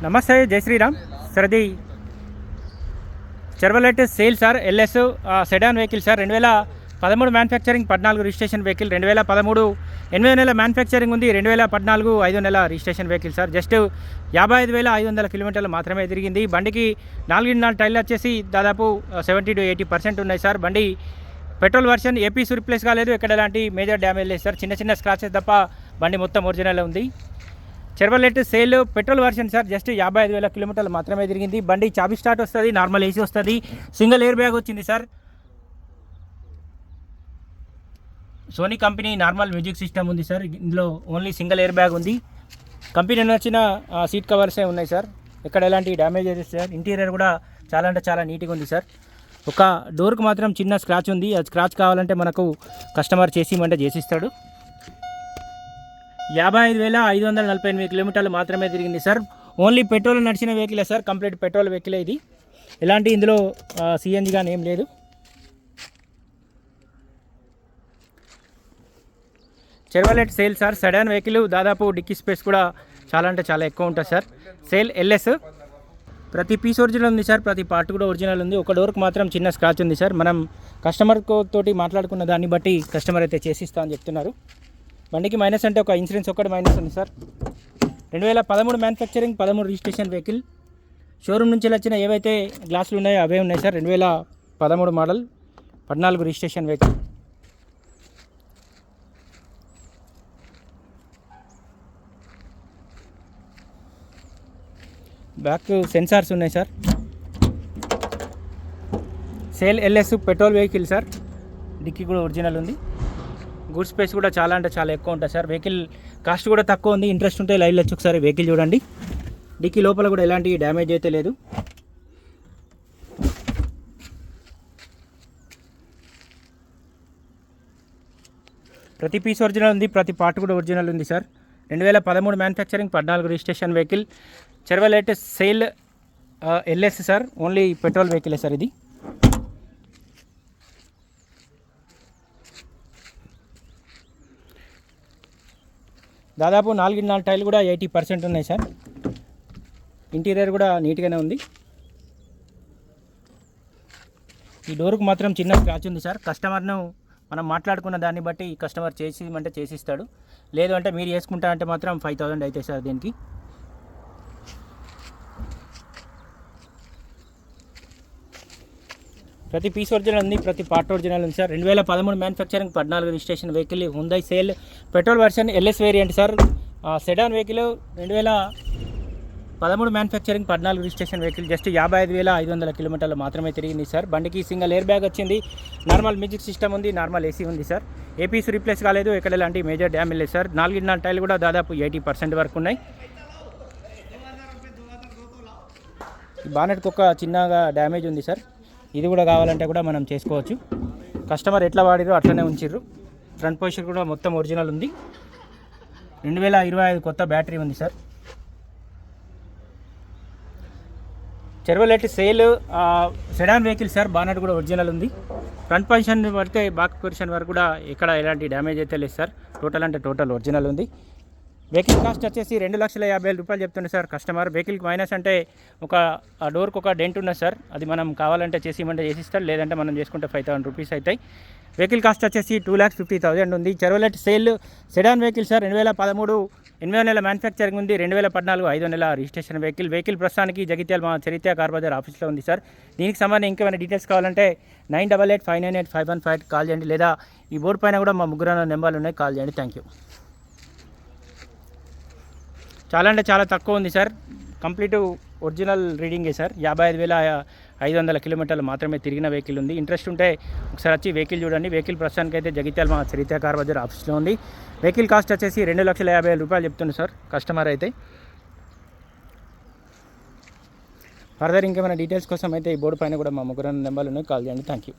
నమస్తే, జై శ్రీరామ్. సార్ అది Chevrolet sale sir. LS sedan vehicle sir. 2013 manufacturing, 14 registration vehicle. 2013 8వ నెల మ్యానుఫ్యాక్చరింగ్ ఉంది. 2014 5వ నెల రిజిస్ట్రేషన్ వెహికల్ సార్. జస్ట్ 55,500 కిలోమీటర్లు మాత్రమే తిరిగింది. బండికి 4 టైర్లు వచ్చేసి దాదాపు 70 to 80% ఉన్నాయి సార్. బండి పెట్రోల్ వర్షన్, ఏపీస్ రిప్లేస్ కాలేదు. ఎక్కడ ఎలాంటి మేజర్ డ్యామేజ్ లేదు సార్. చిన్న చిన్న స్క్రాచెస్ తప్ప బండి మొత్తం ఒరిజినల్ ఉంది. Chevrolet sail petrol version sir. Just 55,000 కిలోమీటర్లు మాత్రమే తిరిగింది. బండి చాబీ స్టార్ట్ వస్తుంది, నార్మల్ ఏసీ వస్తుంది, సింగిల్ ఎయిర్ బ్యాగ్ వచ్చింది sir. Sony company normal music system ఉంది సార్. ఇందులో ఓన్లీ సింగిల్ ఎయిర్ బ్యాగ్ ఉంది. కంపెనీ వచ్చిన సీట్ కవర్సే ఉన్నాయి సార్. ఎక్కడ ఎలాంటి డ్యామేజ్ అయితే సార్. ఇంటీరియర్ కూడా చాలా అంటే చాలా నీట్గా ఉంది సార్. ఒక డోర్కి మాత్రం చిన్న స్క్రాచ్ ఉంది. అది స్క్రాచ్ కావాలంటే మనకు కస్టమర్ చేసిమంటే చేసిస్తాడు. 55,548 కిలోమీటర్లు మాత్రమే తిరిగింది సార్. ఓన్లీ పెట్రోల్ నడిచిన వెహికలే సార్. కంప్లీట్ పెట్రోల్ వెహికలే ఇది. ఎలాంటి ఇందులో సిఎన్జి కానీ ఏం లేదు. Chevrolet sale sir. Sedan vehicle. దాదాపు డిక్కీ స్పేస్ కూడా చాలా అంటే చాలా ఎక్కువ ఉంటుంది సార్. Sale LS. ప్రతి పీస్ ఒరిజినల్ ఉంది సార్. ప్రతి పార్ట్ కూడా ఒరిజినల్ ఉంది. ఒక డోర్కి మాత్రం చిన్న స్క్రాచ్ ఉంది సార్. మనం కస్టమర్ తోటి మాట్లాడుకున్న దాన్ని బట్టి కస్టమర్ అయితే చేసిస్తా అని చెప్తున్నారు. బండికి మైనస్ అంటే ఒక ఇన్సూరెన్స్ ఒక్కటి మైనస్ ఉంది sir. 2013 manufacturing, 13 registration vehicle. Showroom నుంచి వచ్చిన ఏవైతే గ్లాసులు ఉన్నాయో అవే ఉన్నాయి sir. 2013 model, 14 registration vehicle. Back sensors ఉన్నాయి sir. Sale LS petrol vehicle sir. డిక్కీ కూడా ఒరిజినల్ ఉంది. గుడ్ స్పేస్ కూడా చాలా అంటే చాలా ఎక్కువ ఉంటుంది సార్. వెహికల్ కాస్ట్ కూడా తక్కువ ఉంది. ఇంట్రెస్ట్ ఉంటే లైవ్లో వచ్చి ఒకసారి వెహికల్ చూడండి. డిక్కీ లోపల కూడా ఎలాంటి డ్యామేజ్ అయితే లేదు. ప్రతి పీస్ ఒరిజినల్ ఉంది. ప్రతి పార్ట్ కూడా ఒరిజినల్ ఉంది sir. 2013 manufacturing, 14 registration vehicle. Chevrolet sail LS sir. Only petrol వెహికలే సార్ ఇది. దాదాపు 4 టైర్లు కూడా 80% ఉన్నాయి సార్. ఇంటీరియర్ కూడా నీట్గానే ఉంది. ఈ డోర్కు మాత్రం చిన్న స్క్రాచ్ ఉంది సార్. కస్టమర్ను మనం మాట్లాడుకున్న దాన్ని బట్టి కస్టమర్ చేసిమంటే చేసిస్తాడు. లేదు అంటే మీరు చేసుకుంటా అంటే మాత్రం 5,000 అవుతాయి సార్ దీనికి. ప్రతి పీస్ ఒరిజినల్ ఉంది. ప్రతి పార్ట్ ఒరిజినల్ ఉంది sir. 2013 manufacturing, 14 registration vehicle. Hyundai Sail petrol version LS variant sir. Sedan vehicle. 2013 manufacturing, 14 registration vehicle. Just 55,500 కిలోమీటర్లు మాత్రమే తిరిగింది సార్. బండికి సింగిల్ ఎయిర్ బ్యాగ్ వచ్చింది, నార్మల్ మ్యూజిక్ సిస్టమ్ ఉంది, నార్మల్ ఏసీ ఉంది సార్. ఏపీస్ రీప్లేస్ కాలేదు. ఎక్కడ ఎలాంటి మేజర్ డ్యామేజ్ లేదు సార్. 4 టైర్లు కూడా దాదాపు 80% వరకు ఉన్నాయి. బానెట్కి ఒక చిన్నగా డ్యామేజ్ ఉంది సార్. ఇది కూడా కావాలంటే కూడా మనం చేసుకోవచ్చు. కస్టమర్ ఎట్లా వాడిరో అట్లనే ఉంచిర్రు. ఫ్రంట్ పొజిషన్ కూడా మొత్తం ఒరిజినల్ ఉంది. 2025 కొత్త బ్యాటరీ ఉంది sir. Chevrolet sail sedan vehicle sir. Bonnet కూడా ఒరిజినల్ ఉంది. ఫ్రంట్ పొజిషన్ పడితే బ్యాక్ పొజిషన్ వరకు కూడా ఎక్కడ ఎలాంటి డ్యామేజ్ అయితే లేదు సార్. టోటల్ అంటే టోటల్ ఒరిజినల్ ఉంది. వెహికల్ కాస్ట్ వచ్చేసి 2,50,000 రూపాయలు చెప్తుంది సార్ కస్టమర్. వెహికల్కి మైనస్ అంటే ఒక డోర్కి ఒక డెంట్ ఉన్నది సార్. అది మనం కావాలంటే చేసిమంటే చేసిస్తారు. లేదంటే మనం చేసుకుంటే 5,000 రూపీస్ అవుతాయి. వెహికల్ కాస్ట్ వచ్చేసి 2,50,000 ఉంది. Chevrolet sail sedan vehicle sir. 2013 8వ నెల మ్యానుఫ్యాక్చరింగ్ ఉంది. 2014 5వ నెల రిజిస్ట్రేషన్ వెహికల్. వెహికల్ ప్రస్తుతానికి జగిత్యాల మా చరిత్ర కార్ బజార్ ఆఫీస్లో ఉంది సార్. దీనికి సంబంధించి ఇంకేమైనా డీటెయిల్స్ కావాలంటే 9885985158 కాల్ చేయండి. లేదా ఈ బోర్డు పైన కూడా మా ముగ్గురు నెంబర్లు ఉన్నాయి, కాల్ చేయండి. Thank you. చాలా అంటే చాలా తక్కువ ఉంది సార్. కంప్లీట్ ఒరిజినల్ రీడింగే సార్. 55,500 కిలోమీటర్లు మాత్రమే తిరిగిన వెహికల్ ఉంది. ఇంట్రెస్ట్ ఉంటే ఒకసారి వచ్చి వెహికల్ చూడండి. వెహికల్ ప్రస్తుతానికి అయితే జగిత్యాల మా చరిత్ర కార్ బజార్ ఆఫీస్లో ఉంది. వెహికల్ కాస్ట్ వచ్చేసి 2,50,000 రూపాయలు చెప్తుంది సార్ కస్టమర్ అయితే. ఫర్దర్ ఇంకేమైనా డీటెయిల్స్ కోసం అయితే ఈ బోర్డు పైన కూడా మా ముగ్గురు నెంబర్లు ఉన్నాయి, కాల్ చేయండి. Thank you.